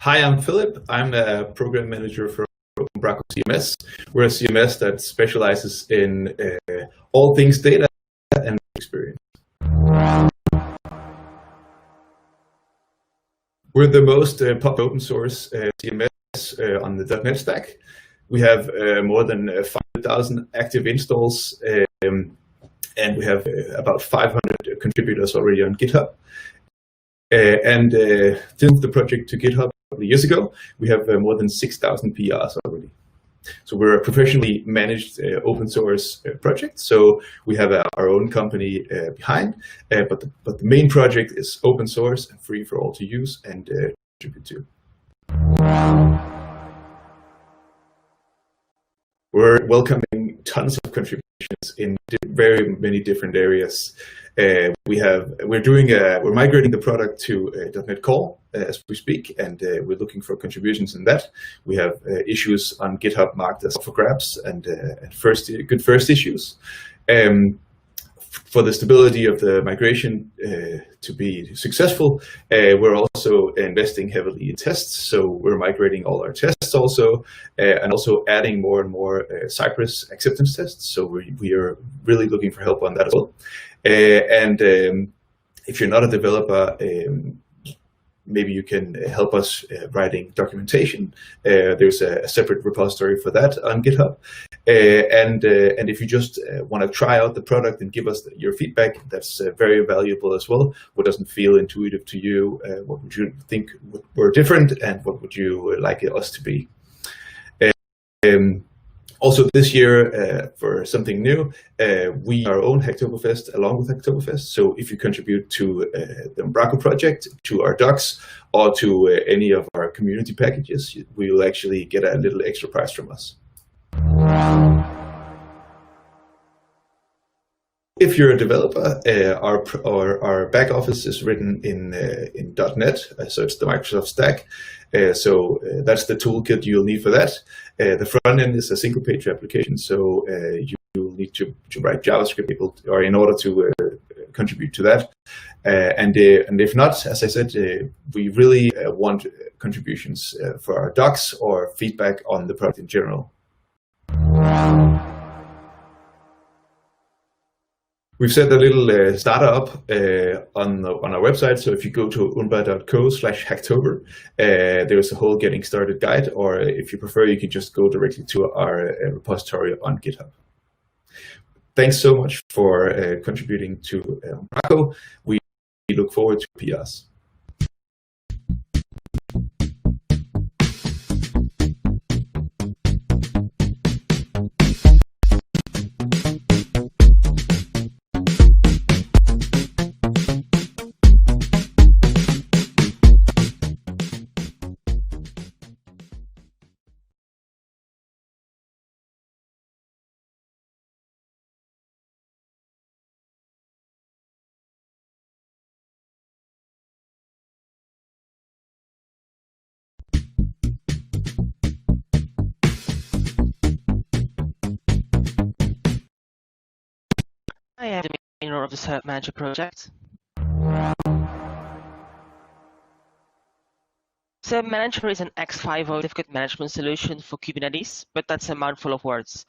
Hi, I'm Philip. I'm a program manager for Braco CMS. We're a CMS that specializes in all things data and experience. We're the most popular open source CMS on the .NET stack. We have more than 5,000 active installs, and we have about 500 contributors already on GitHub. And since the project to GitHub a couple of years ago, we have more than 6,000 PRs already. So we're a professionally managed open source project. So we have our own company behind, but the main project is open source and free for all to use and contribute to. We're welcoming tons of contributions in very many different areas. We're migrating the product to .NET Core as we speak, and we're looking for contributions in that. We have issues on GitHub marked as for grabs and good first issues. For the stability of the migration to be successful, we're also investing heavily in tests. So we're migrating all our tests also, and also adding more and more Cypress acceptance tests. So we are really looking for help on that as well. If you're not a developer, maybe you can help us writing documentation. There's a separate repository for that on GitHub. And if you just want to try out the product and give us your feedback, that's very valuable as well. What doesn't feel intuitive to you? What would you think were different? And what would you like us to be? Also this year, for something new, we our own Hacktoberfest along with Hacktoberfest. So if you contribute to the Braco project, to our docs, or to any of our community packages, we will actually get a little extra prize from us. If you're a developer, our back office is written in .NET, so it's the Microsoft stack. So that's the toolkit you'll need for that. The front end is a single page application, so you'll need to write JavaScript or in order to contribute to that. And if not, as I said, we really want contributions for our docs or feedback on the product in general. We've set a little starter up on our website. So if you go to unba.co/hacktober, there's a whole getting started guide, or if you prefer, you can just go directly to our repository on GitHub. Thanks so much for contributing to Braco. We look forward to PRs. I am the maintainer of the Setup Manager project. Setup Manager is an X50 certificate management solution for Kubernetes, but that's a mouthful of words.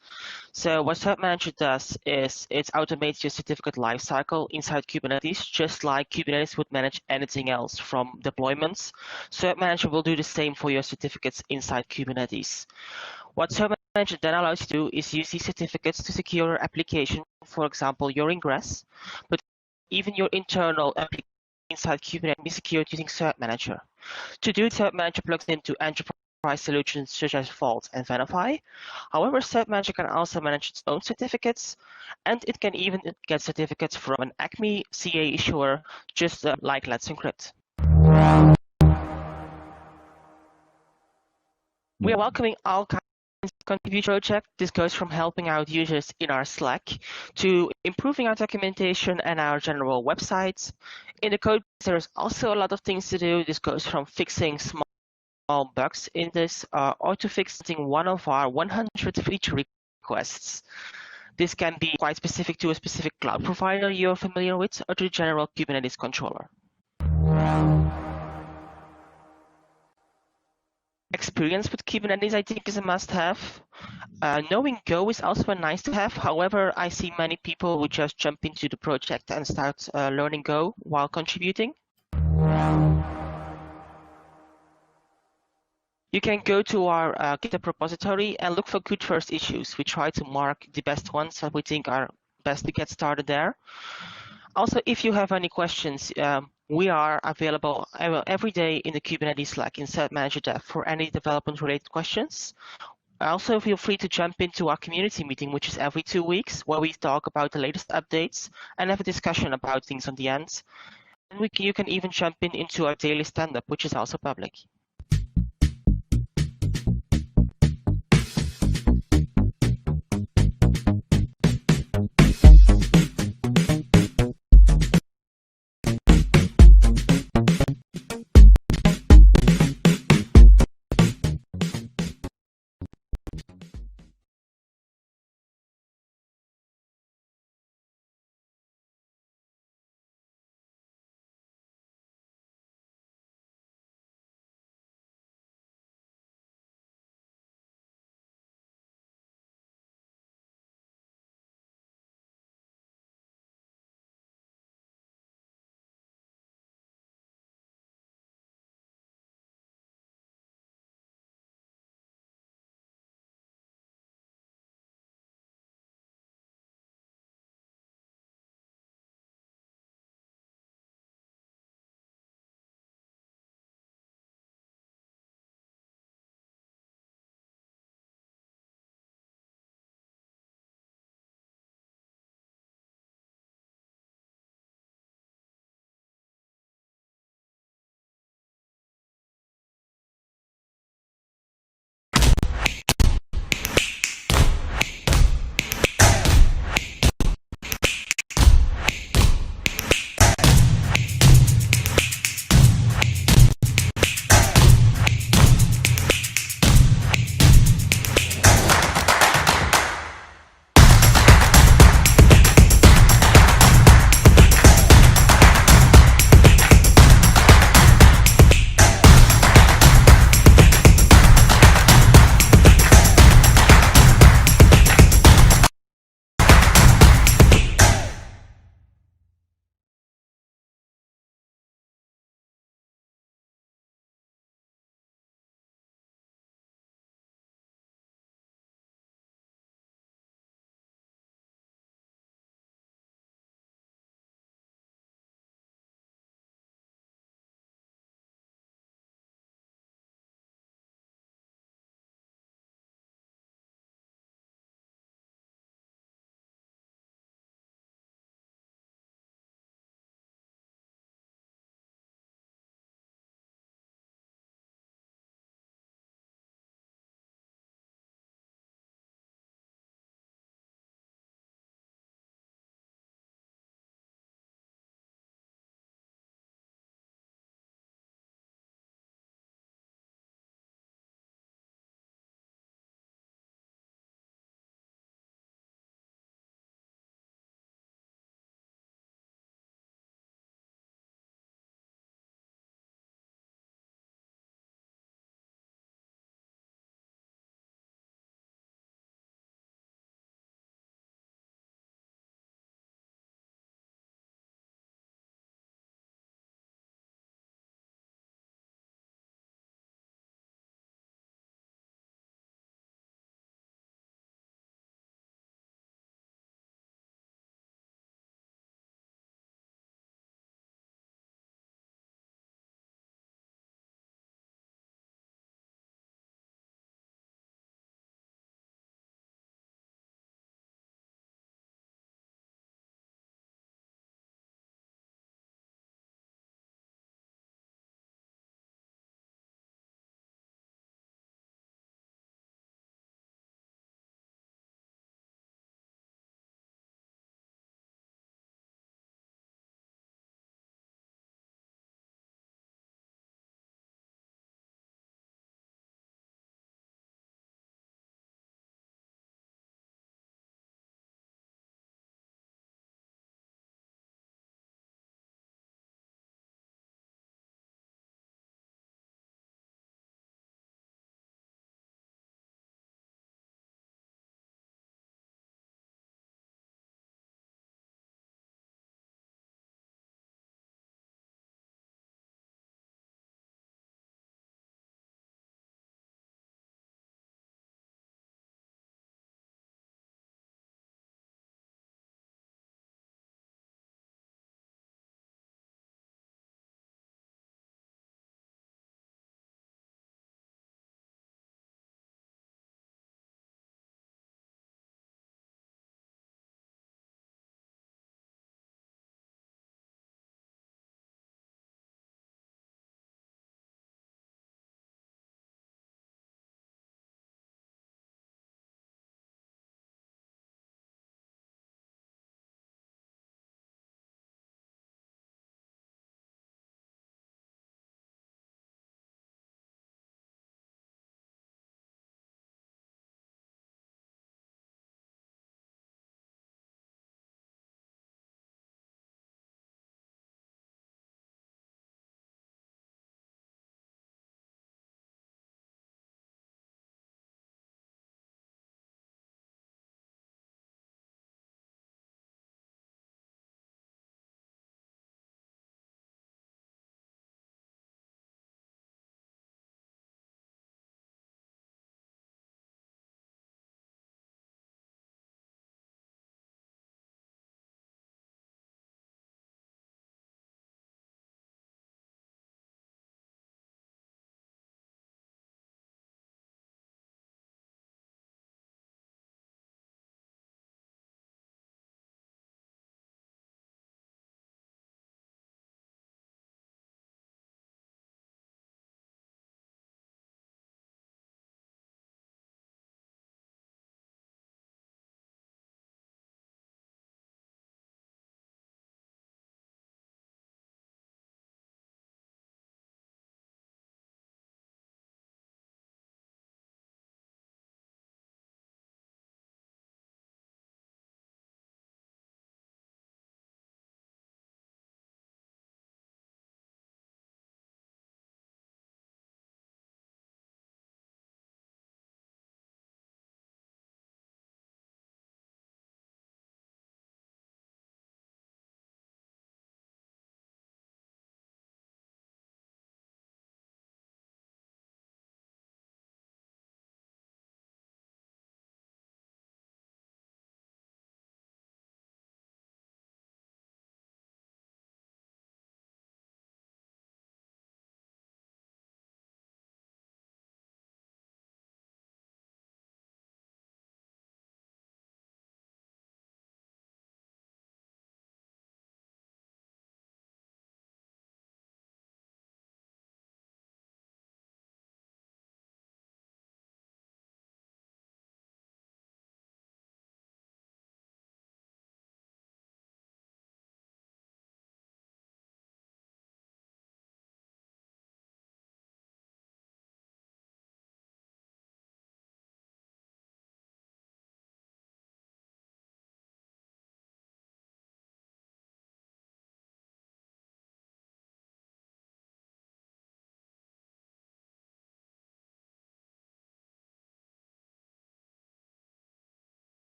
So what Setup Manager does is it automates your certificate lifecycle inside Kubernetes, just like Kubernetes would manage anything else from deployments. Setup Manager will do the same for your certificates inside Kubernetes. What Setup Manager then allows you to do is use these certificates to secure your application, for example, your ingress, but even your internal application inside Kubernetes can be secured using Setup Manager. To do it, Setup Manager plugs into enterprise solutions such as Vault and Venafi. However, Setup Manager can also manage its own certificates, and it can even get certificates from an ACME CA issuer, just like Let's Encrypt. We are welcoming all kinds of contribution project. This goes from helping out users in our Slack to improving our documentation and our general websites. In the code, there is also a lot of things to do. This goes from fixing small bugs in this or to fixing one of our 100 feature requests. This can be quite specific to a specific cloud provider you're familiar with or to the general Kubernetes controller. Experience with Kubernetes, I think, is a must-have. Knowing Go is also a nice-to-have. However, I see many people who just jump into the project and start learning Go while contributing. You can go to our GitHub repository and look for good first issues. We try to mark the best ones that we think are best to get started there. Also, if you have any questions, we are available every day in the Kubernetes Slack in Set Manager Dev for any development-related questions. Also, feel free to jump into our community meeting, which is every 2 weeks, where we talk about the latest updates and have a discussion about things on the end. And you can even jump into our daily stand-up, which is also public.